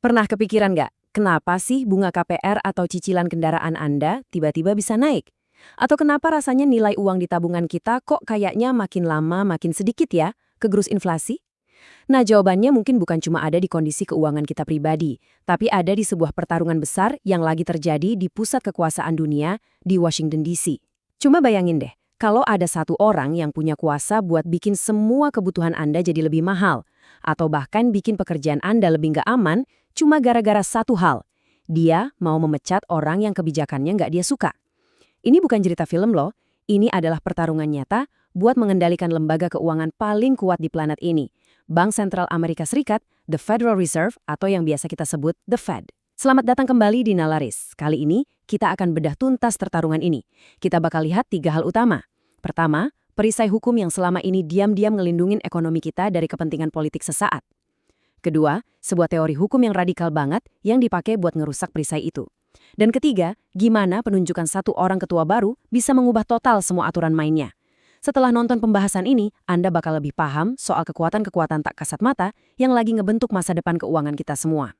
Pernah kepikiran nggak, kenapa sih bunga KPR atau cicilan kendaraan Anda tiba-tiba bisa naik? Atau kenapa rasanya nilai uang di tabungan kita kok kayaknya makin lama makin sedikit ya, kegerus inflasi? Nah, jawabannya mungkin bukan cuma ada di kondisi keuangan kita pribadi, tapi ada di sebuah pertarungan besar yang lagi terjadi di pusat kekuasaan dunia di Washington DC. Cuma bayangin deh, kalau ada satu orang yang punya kuasa buat bikin semua kebutuhan Anda jadi lebih mahal, atau bahkan bikin pekerjaan Anda lebih nggak aman, cuma gara-gara satu hal. Dia mau memecat orang yang kebijakannya nggak dia suka. Ini bukan cerita film loh, ini adalah pertarungan nyata buat mengendalikan lembaga keuangan paling kuat di planet ini, Bank Sentral Amerika Serikat, The Federal Reserve, atau yang biasa kita sebut The Fed. Selamat datang kembali di Nalaris. Kali ini, kita akan bedah tuntas pertarungan ini. Kita bakal lihat 3 hal utama. Pertama, perisai hukum yang selama ini diam-diam ngelindungin ekonomi kita dari kepentingan politik sesaat. Kedua, sebuah teori hukum yang radikal banget yang dipakai buat ngerusak perisai itu. Dan ketiga, gimana penunjukan satu orang ketua baru bisa mengubah total semua aturan mainnya. Setelah nonton pembahasan ini, Anda bakal lebih paham soal kekuatan-kekuatan tak kasat mata yang lagi ngebentuk masa depan keuangan kita semua.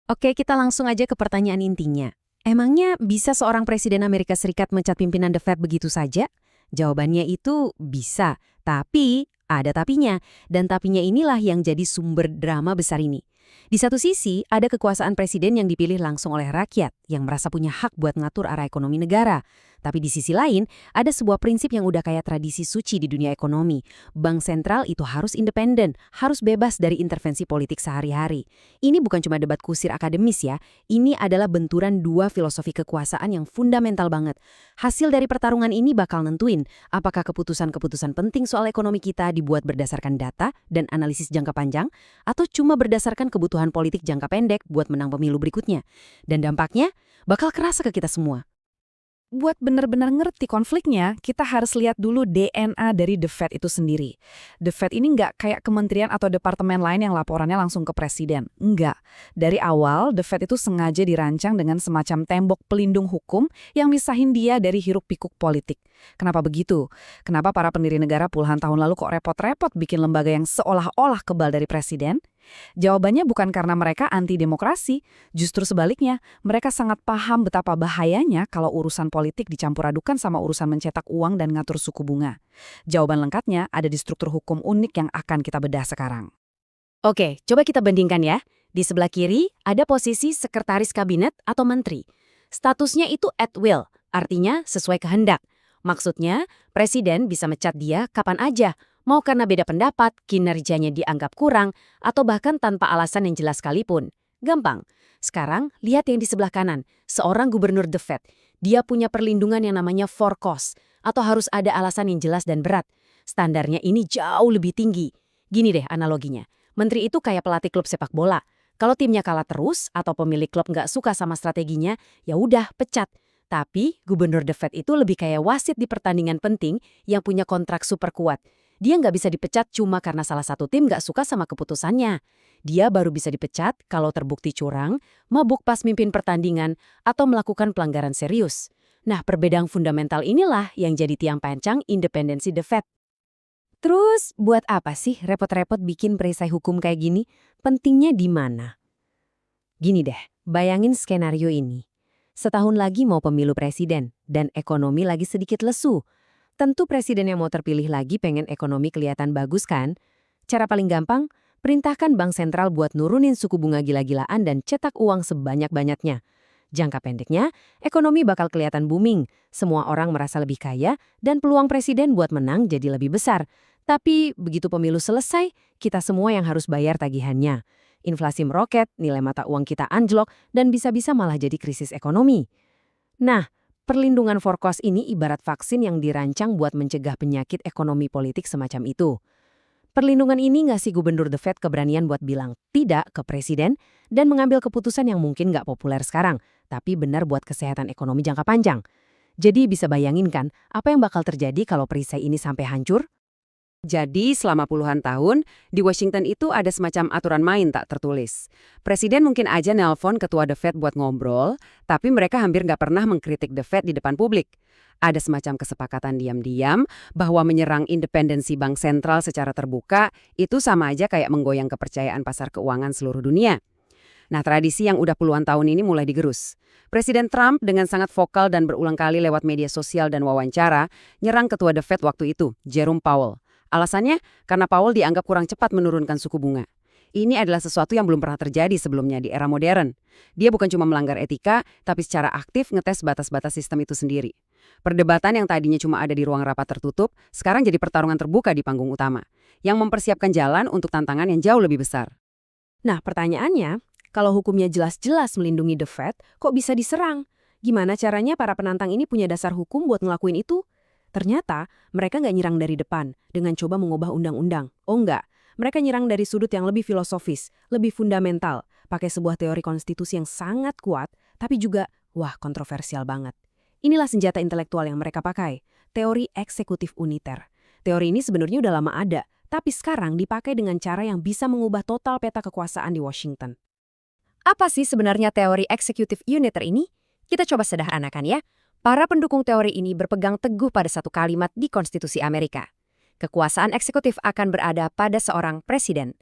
Oke, kita langsung aja ke pertanyaan intinya. Emangnya bisa seorang presiden Amerika Serikat mencat pimpinan The Fed begitu saja? Jawabannya itu bisa, tapi ada tapinya. Dan tapinya inilah yang jadi sumber drama besar ini. Di satu sisi, ada kekuasaan presiden yang dipilih langsung oleh rakyat, yang merasa punya hak buat ngatur arah ekonomi negara. Tapi di sisi lain, ada sebuah prinsip yang udah kayak tradisi suci di dunia ekonomi. Bank sentral itu harus independen, harus bebas dari intervensi politik sehari-hari. Ini bukan cuma debat kusir akademis ya, ini adalah benturan dua filosofi kekuasaan yang fundamental banget. Hasil dari pertarungan ini bakal nentuin apakah keputusan-keputusan penting soal ekonomi kita dibuat berdasarkan data dan analisis jangka panjang, atau cuma berdasarkan kebutuhan politik jangka pendek buat menang pemilu berikutnya. Dan dampaknya bakal kerasa ke kita semua. Buat benar-benar ngerti konfliknya, kita harus lihat dulu DNA dari The Fed itu sendiri. The Fed ini nggak kayak kementerian atau departemen lain yang laporannya langsung ke presiden. Enggak. Dari awal, The Fed itu sengaja dirancang dengan semacam tembok pelindung hukum yang misahin dia dari hiruk-pikuk politik. Kenapa begitu? Kenapa para pendiri negara puluhan tahun lalu kok repot-repot bikin lembaga yang seolah-olah kebal dari presiden? Jawabannya bukan karena mereka anti-demokrasi, justru sebaliknya, mereka sangat paham betapa bahayanya kalau urusan politik dicampur adukan sama urusan mencetak uang dan ngatur suku bunga. Jawaban lengkapnya ada di struktur hukum unik yang akan kita bedah sekarang. Oke, coba kita bandingkan ya. Di sebelah kiri ada posisi sekretaris kabinet atau menteri. Statusnya itu at will, artinya sesuai kehendak. Maksudnya, presiden bisa mecat dia kapan aja, mau karena beda pendapat, kinerjanya dianggap kurang, atau bahkan tanpa alasan yang jelas sekalipun. Gampang. Sekarang, lihat yang di sebelah kanan, seorang gubernur The Fed. Dia punya perlindungan yang namanya for cause, atau harus ada alasan yang jelas dan berat. Standarnya ini jauh lebih tinggi. Gini deh analoginya, menteri itu kayak pelatih klub sepak bola. Kalau timnya kalah terus, atau pemilik klub nggak suka sama strateginya, ya udah pecat. Tapi, gubernur The Fed itu lebih kayak wasit di pertandingan penting yang punya kontrak super kuat. Dia nggak bisa dipecat cuma karena salah satu tim nggak suka sama keputusannya. Dia baru bisa dipecat kalau terbukti curang, mabuk pas mimpin pertandingan, atau melakukan pelanggaran serius. Nah, perbedaan fundamental inilah yang jadi tiang pancang independensi The Fed. Terus, buat apa sih repot-repot bikin perisai hukum kayak gini? Pentingnya di mana? Gini deh, bayangin skenario ini. Setahun lagi mau pemilu presiden, dan ekonomi lagi sedikit lesu. Tentu presiden yang mau terpilih lagi pengen ekonomi kelihatan bagus kan? Cara paling gampang, perintahkan bank sentral buat nurunin suku bunga gila-gilaan dan cetak uang sebanyak-banyaknya. Jangka pendeknya, ekonomi bakal kelihatan booming, semua orang merasa lebih kaya, dan peluang presiden buat menang jadi lebih besar. Tapi begitu pemilu selesai, kita semua yang harus bayar tagihannya. Inflasi meroket, nilai mata uang kita anjlok, dan bisa-bisa malah jadi krisis ekonomi. Nah, perlindungan for cause ini ibarat vaksin yang dirancang buat mencegah penyakit ekonomi politik semacam itu. Perlindungan ini ngasih gubernur The Fed keberanian buat bilang tidak ke presiden dan mengambil keputusan yang mungkin nggak populer sekarang, tapi benar buat kesehatan ekonomi jangka panjang. Jadi bisa bayangin kan, apa yang bakal terjadi kalau perisai ini sampai hancur? Jadi selama puluhan tahun, di Washington itu ada semacam aturan main tak tertulis. Presiden mungkin aja nelpon ketua The Fed buat ngobrol, tapi mereka hampir nggak pernah mengkritik The Fed di depan publik. Ada semacam kesepakatan diam-diam bahwa menyerang independensi bank sentral secara terbuka itu sama aja kayak menggoyang kepercayaan pasar keuangan seluruh dunia. Nah, tradisi yang udah puluhan tahun ini mulai digerus. Presiden Trump dengan sangat vokal dan berulang kali lewat media sosial dan wawancara nyerang ketua The Fed waktu itu, Jerome Powell. Alasannya karena Powell dianggap kurang cepat menurunkan suku bunga. Ini adalah sesuatu yang belum pernah terjadi sebelumnya di era modern. Dia bukan cuma melanggar etika, tapi secara aktif ngetes batas-batas sistem itu sendiri. Perdebatan yang tadinya cuma ada di ruang rapat tertutup, sekarang jadi pertarungan terbuka di panggung utama, yang mempersiapkan jalan untuk tantangan yang jauh lebih besar. Nah, pertanyaannya, kalau hukumnya jelas-jelas melindungi The Fed, kok bisa diserang? Gimana caranya para penantang ini punya dasar hukum buat ngelakuin itu? Ternyata, mereka nggak nyerang dari depan dengan coba mengubah undang-undang. Oh enggak, mereka nyerang dari sudut yang lebih filosofis, lebih fundamental, pakai sebuah teori konstitusi yang sangat kuat, tapi juga, wah, kontroversial banget. Inilah senjata intelektual yang mereka pakai, teori eksekutif uniter. Teori ini sebenarnya udah lama ada, tapi sekarang dipakai dengan cara yang bisa mengubah total peta kekuasaan di Washington. Apa sih sebenarnya teori eksekutif uniter ini? Kita coba sederhanakan ya. Para pendukung teori ini berpegang teguh pada satu kalimat di Konstitusi Amerika. Kekuasaan eksekutif akan berada pada seorang presiden.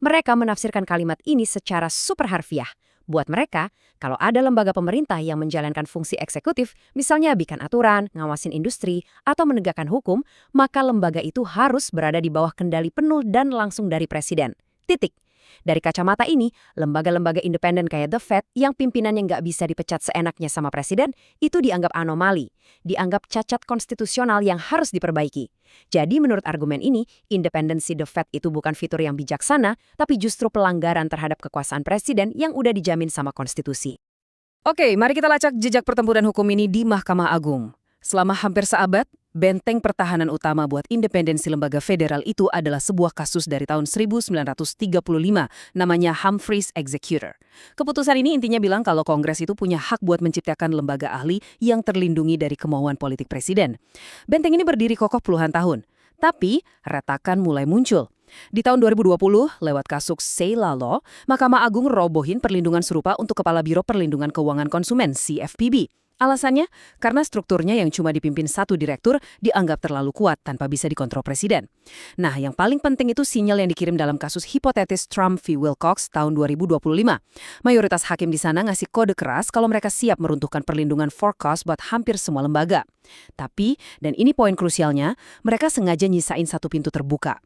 Mereka menafsirkan kalimat ini secara super harfiah. Buat mereka, kalau ada lembaga pemerintah yang menjalankan fungsi eksekutif, misalnya bikin aturan, ngawasin industri, atau menegakkan hukum, maka lembaga itu harus berada di bawah kendali penuh dan langsung dari presiden. Titik. Dari kacamata ini, lembaga-lembaga independen kayak The Fed yang pimpinannya nggak bisa dipecat seenaknya sama presiden, itu dianggap anomali, dianggap cacat konstitusional yang harus diperbaiki. Jadi menurut argumen ini, independensi The Fed itu bukan fitur yang bijaksana, tapi justru pelanggaran terhadap kekuasaan presiden yang udah dijamin sama konstitusi. Oke, mari kita lacak jejak pertempuran hukum ini di Mahkamah Agung. Selama hampir seabad, benteng pertahanan utama buat independensi lembaga federal itu adalah sebuah kasus dari tahun 1935, namanya Humphreys Executor. Keputusan ini intinya bilang kalau Kongres itu punya hak buat menciptakan lembaga ahli yang terlindungi dari kemauan politik presiden. Benteng ini berdiri kokoh puluhan tahun, tapi retakan mulai muncul. Di tahun 2020, lewat kasus Saila Law, Mahkamah Agung robohin perlindungan serupa untuk Kepala Biro Perlindungan Keuangan Konsumen, CFPB. Alasannya, karena strukturnya yang cuma dipimpin satu direktur dianggap terlalu kuat tanpa bisa dikontrol presiden. Nah, yang paling penting itu sinyal yang dikirim dalam kasus hipotetis Trump v. Wilcox tahun 2025. Mayoritas hakim di sana ngasih kode keras kalau mereka siap meruntuhkan perlindungan for cause buat hampir semua lembaga. Tapi, dan ini poin krusialnya, mereka sengaja nyisain satu pintu terbuka.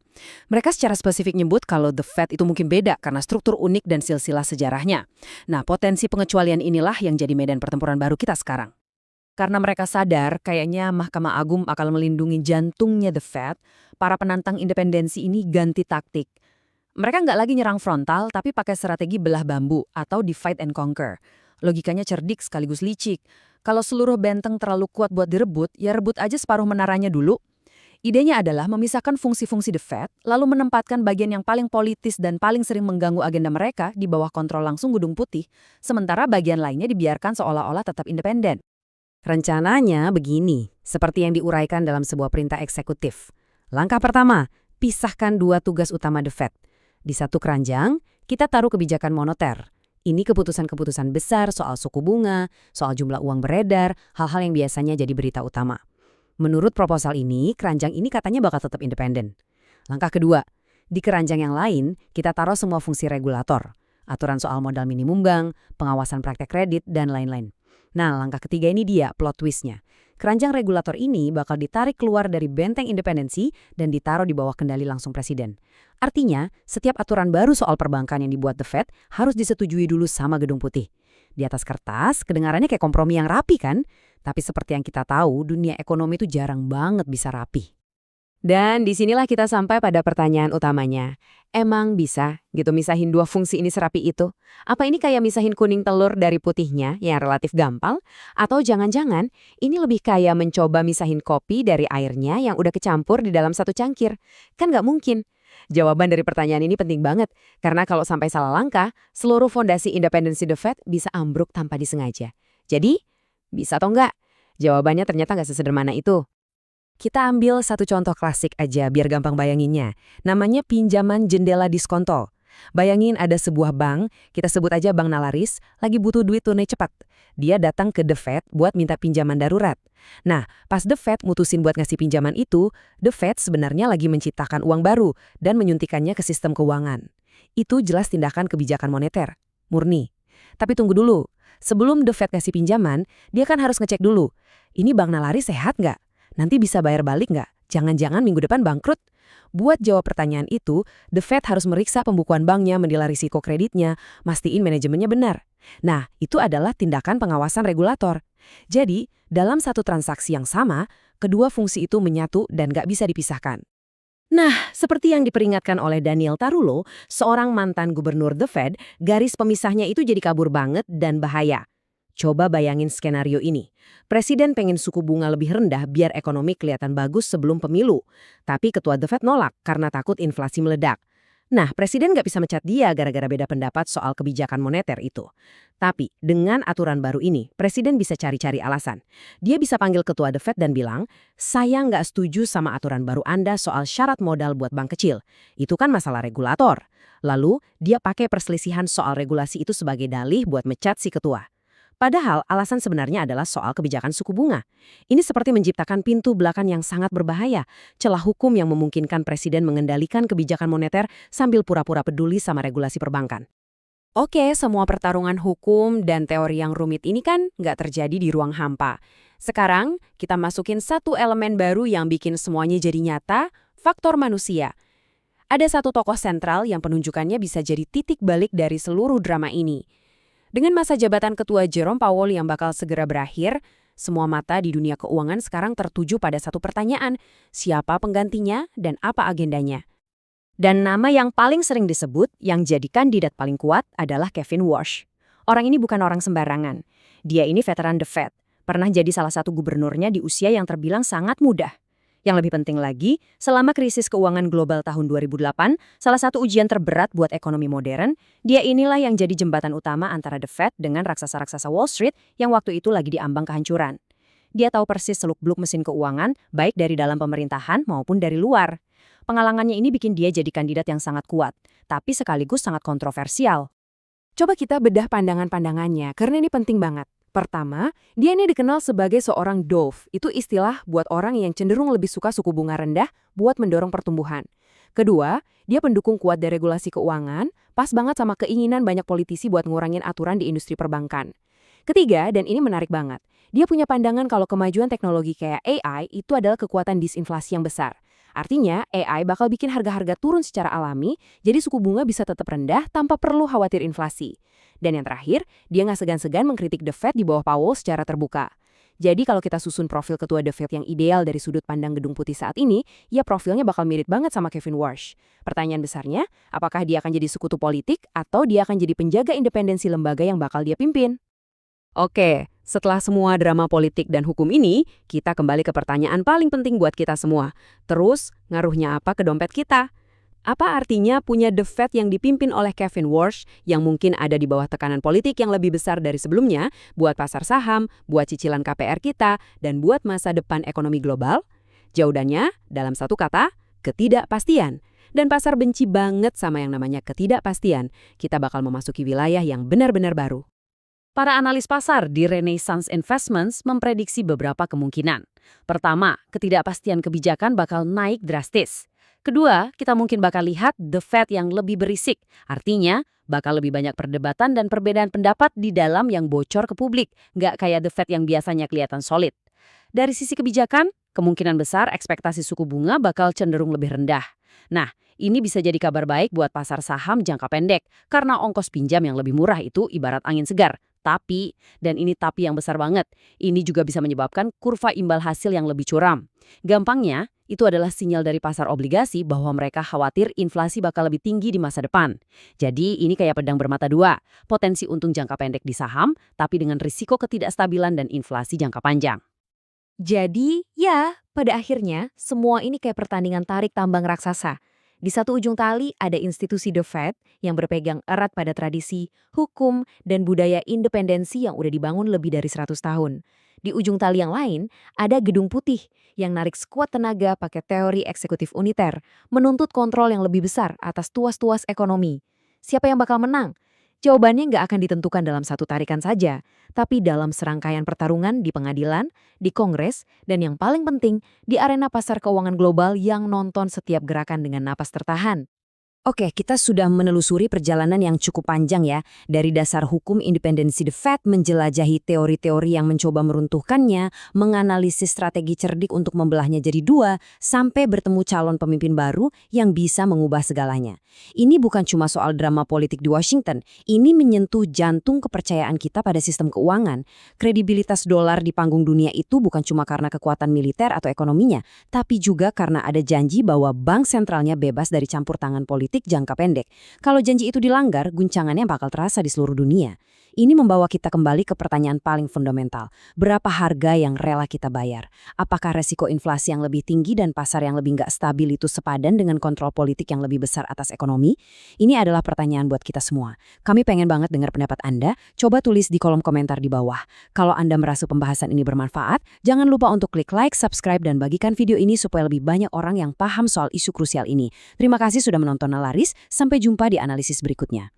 Mereka secara spesifik nyebut kalau The Fed itu mungkin beda karena struktur unik dan silsilah sejarahnya. Nah, potensi pengecualian inilah yang jadi medan pertempuran baru kita sekarang. Karena mereka sadar kayaknya Mahkamah Agung akan melindungi jantungnya The Fed, para penantang independensi ini ganti taktik. Mereka nggak lagi nyerang frontal, tapi pakai strategi belah bambu atau divide and conquer. Logikanya cerdik sekaligus licik. Kalau seluruh benteng terlalu kuat buat direbut, ya rebut aja separuh menaranya dulu. Idenya adalah memisahkan fungsi-fungsi The Fed, lalu menempatkan bagian yang paling politis dan paling sering mengganggu agenda mereka di bawah kontrol langsung Gedung Putih, sementara bagian lainnya dibiarkan seolah-olah tetap independen. Rencananya begini, seperti yang diuraikan dalam sebuah perintah eksekutif. Langkah pertama, pisahkan dua tugas utama The Fed. Di satu keranjang, kita taruh kebijakan moneter. Ini keputusan-keputusan besar soal suku bunga, soal jumlah uang beredar, hal-hal yang biasanya jadi berita utama. Menurut proposal ini, keranjang ini katanya bakal tetap independen. Langkah kedua, di keranjang yang lain, kita taruh semua fungsi regulator. Aturan soal modal minimum bank, pengawasan praktek kredit, dan lain-lain. Nah, langkah ketiga ini dia, plot twistnya. Keranjang regulator ini bakal ditarik keluar dari benteng independensi dan ditaruh di bawah kendali langsung presiden. Artinya, setiap aturan baru soal perbankan yang dibuat The Fed harus disetujui dulu sama Gedung Putih. Di atas kertas, kedengarannya kayak kompromi yang rapi kan? Tapi seperti yang kita tahu, dunia ekonomi itu jarang banget bisa rapi. Dan disinilah kita sampai pada pertanyaan utamanya. Emang bisa gitu misahin dua fungsi ini serapi itu? Apa ini kayak misahin kuning telur dari putihnya yang relatif gampang? Atau jangan-jangan ini lebih kayak mencoba misahin kopi dari airnya yang udah kecampur di dalam satu cangkir? Kan nggak mungkin. Jawaban dari pertanyaan ini penting banget, karena kalau sampai salah langkah, seluruh fondasi independensi The Fed bisa ambruk tanpa disengaja. Jadi, bisa atau enggak? Jawabannya ternyata nggak sesederhana itu. Kita ambil satu contoh klasik aja biar gampang bayanginnya. Namanya pinjaman jendela diskonto. Bayangin ada sebuah bank, kita sebut aja Bank Nalaris, lagi butuh duit tunai cepat. Dia datang ke The Fed buat minta pinjaman darurat. Nah, pas The Fed mutusin buat ngasih pinjaman itu, The Fed sebenarnya lagi menciptakan uang baru dan menyuntikannya ke sistem keuangan. Itu jelas tindakan kebijakan moneter. murni. Tapi tunggu dulu, sebelum The Fed kasih pinjaman, dia kan harus ngecek dulu, ini Bank Nalari sehat nggak? Nanti bisa bayar balik nggak? Jangan-jangan minggu depan bangkrut? Buat jawab pertanyaan itu, The Fed harus meriksa pembukuan banknya, menilai risiko kreditnya, mastiin manajemennya benar. Nah, itu adalah tindakan pengawasan regulator. Jadi, dalam satu transaksi yang sama, kedua fungsi itu menyatu dan nggak bisa dipisahkan. Nah, seperti yang diperingatkan oleh Daniel Tarullo, seorang mantan gubernur The Fed, garis pemisahnya itu jadi kabur banget dan bahaya. Coba bayangin skenario ini. Presiden pengen suku bunga lebih rendah biar ekonomi kelihatan bagus sebelum pemilu. Tapi ketua The Fed nolak karena takut inflasi meledak. Nah, presiden nggak bisa mecat dia gara-gara beda pendapat soal kebijakan moneter itu. Tapi, dengan aturan baru ini, presiden bisa cari-cari alasan. Dia bisa panggil ketua The Fed dan bilang, saya nggak setuju sama aturan baru Anda soal syarat modal buat bank kecil. Itu kan masalah regulator. Lalu, dia pakai perselisihan soal regulasi itu sebagai dalih buat mecat si ketua. Padahal alasan sebenarnya adalah soal kebijakan suku bunga. Ini seperti menciptakan pintu belakang yang sangat berbahaya, celah hukum yang memungkinkan presiden mengendalikan kebijakan moneter sambil pura-pura peduli sama regulasi perbankan. Oke, semua pertarungan hukum dan teori yang rumit ini kan nggak terjadi di ruang hampa. Sekarang, kita masukin satu elemen baru yang bikin semuanya jadi nyata, faktor manusia. Ada satu tokoh sentral yang penunjukannya bisa jadi titik balik dari seluruh drama ini. Dengan masa jabatan ketua Jerome Powell yang bakal segera berakhir, semua mata di dunia keuangan sekarang tertuju pada satu pertanyaan, siapa penggantinya dan apa agendanya? Dan nama yang paling sering disebut, yang jadi kandidat paling kuat adalah Kevin Warsh. Orang ini bukan orang sembarangan. Dia ini veteran The Fed, pernah jadi salah satu gubernurnya di usia yang terbilang sangat muda. Yang lebih penting lagi, selama krisis keuangan global tahun 2008, salah satu ujian terberat buat ekonomi modern, dia inilah yang jadi jembatan utama antara The Fed dengan raksasa-raksasa Wall Street yang waktu itu lagi diambang kehancuran. Dia tahu persis seluk-beluk mesin keuangan, baik dari dalam pemerintahan maupun dari luar. Pengalamannya ini bikin dia jadi kandidat yang sangat kuat, tapi sekaligus sangat kontroversial. Coba kita bedah pandangan-pandangannya, karena ini penting banget. Pertama, dia ini dikenal sebagai seorang dove. Itu istilah buat orang yang cenderung lebih suka suku bunga rendah buat mendorong pertumbuhan. Kedua, dia pendukung kuat deregulasi keuangan, pas banget sama keinginan banyak politisi buat ngurangin aturan di industri perbankan. Ketiga, dan ini menarik banget, dia punya pandangan kalau kemajuan teknologi kayak AI itu adalah kekuatan disinflasi yang besar. Artinya, AI bakal bikin harga-harga turun secara alami, jadi suku bunga bisa tetap rendah tanpa perlu khawatir inflasi. Dan yang terakhir, dia nggak segan-segan mengkritik The Fed di bawah Powell secara terbuka. Jadi kalau kita susun profil ketua The Fed yang ideal dari sudut pandang Gedung Putih saat ini, ya profilnya bakal mirip banget sama Kevin Warsh. Pertanyaan besarnya, apakah dia akan jadi sekutu politik atau dia akan jadi penjaga independensi lembaga yang bakal dia pimpin? Oke, setelah semua drama politik dan hukum ini, kita kembali ke pertanyaan paling penting buat kita semua. Terus, ngaruhnya apa ke dompet kita? Apa artinya punya The Fed yang dipimpin oleh Kevin Warsh yang mungkin ada di bawah tekanan politik yang lebih besar dari sebelumnya buat pasar saham, buat cicilan KPR kita, dan buat masa depan ekonomi global? Jawabannya, dalam satu kata, ketidakpastian. Dan pasar benci banget sama yang namanya ketidakpastian. Kita bakal memasuki wilayah yang benar-benar baru. Para analis pasar di Renaissance Investments memprediksi beberapa kemungkinan. Pertama, ketidakpastian kebijakan bakal naik drastis. Kedua, kita mungkin bakal lihat The Fed yang lebih berisik. Artinya, bakal lebih banyak perdebatan dan perbedaan pendapat di dalam yang bocor ke publik. Nggak kayak The Fed yang biasanya kelihatan solid. Dari sisi kebijakan, kemungkinan besar ekspektasi suku bunga bakal cenderung lebih rendah. Nah, ini bisa jadi kabar baik buat pasar saham jangka pendek. Karena ongkos pinjam yang lebih murah itu ibarat angin segar. Tapi, dan ini tapi yang besar banget, ini juga bisa menyebabkan kurva imbal hasil yang lebih curam. Gampangnya, itu adalah sinyal dari pasar obligasi bahwa mereka khawatir inflasi bakal lebih tinggi di masa depan. Jadi ini kayak pedang bermata dua, potensi untung jangka pendek di saham, tapi dengan risiko ketidakstabilan dan inflasi jangka panjang. Jadi, ya, pada akhirnya semua ini kayak pertandingan tarik tambang raksasa. Di satu ujung tali ada institusi The Fed yang berpegang erat pada tradisi, hukum, dan budaya independensi yang udah dibangun lebih dari 100 tahun. Di ujung tali yang lain, ada Gedung Putih yang narik sekuat tenaga pakai teori eksekutif uniter, menuntut kontrol yang lebih besar atas tuas-tuas ekonomi. Siapa yang bakal menang? Jawabannya nggak akan ditentukan dalam satu tarikan saja, tapi dalam serangkaian pertarungan di pengadilan, di Kongres, dan yang paling penting, di arena pasar keuangan global yang nonton setiap gerakan dengan napas tertahan. Oke, kita sudah menelusuri perjalanan yang cukup panjang ya, dari dasar hukum independensi The Fed menjelajahi teori-teori yang mencoba meruntuhkannya, menganalisis strategi cerdik untuk membelahnya jadi dua, sampai bertemu calon pemimpin baru yang bisa mengubah segalanya. Ini bukan cuma soal drama politik di Washington, ini menyentuh jantung kepercayaan kita pada sistem keuangan. Kredibilitas dolar di panggung dunia itu bukan cuma karena kekuatan militer atau ekonominya, tapi juga karena ada janji bahwa bank sentralnya bebas dari campur tangan politik jangka pendek. Kalau janji itu dilanggar, guncangannya bakal terasa di seluruh dunia. Ini membawa kita kembali ke pertanyaan paling fundamental. Berapa harga yang rela kita bayar? Apakah resiko inflasi yang lebih tinggi dan pasar yang lebih nggak stabil itu sepadan dengan kontrol politik yang lebih besar atas ekonomi? Ini adalah pertanyaan buat kita semua. Kami pengen banget dengar pendapat Anda. Coba tulis di kolom komentar di bawah. Kalau Anda merasa pembahasan ini bermanfaat, jangan lupa untuk klik like, subscribe, dan bagikan video ini supaya lebih banyak orang yang paham soal isu krusial ini. Terima kasih sudah menonton Nalaris. Sampai jumpa di analisis berikutnya.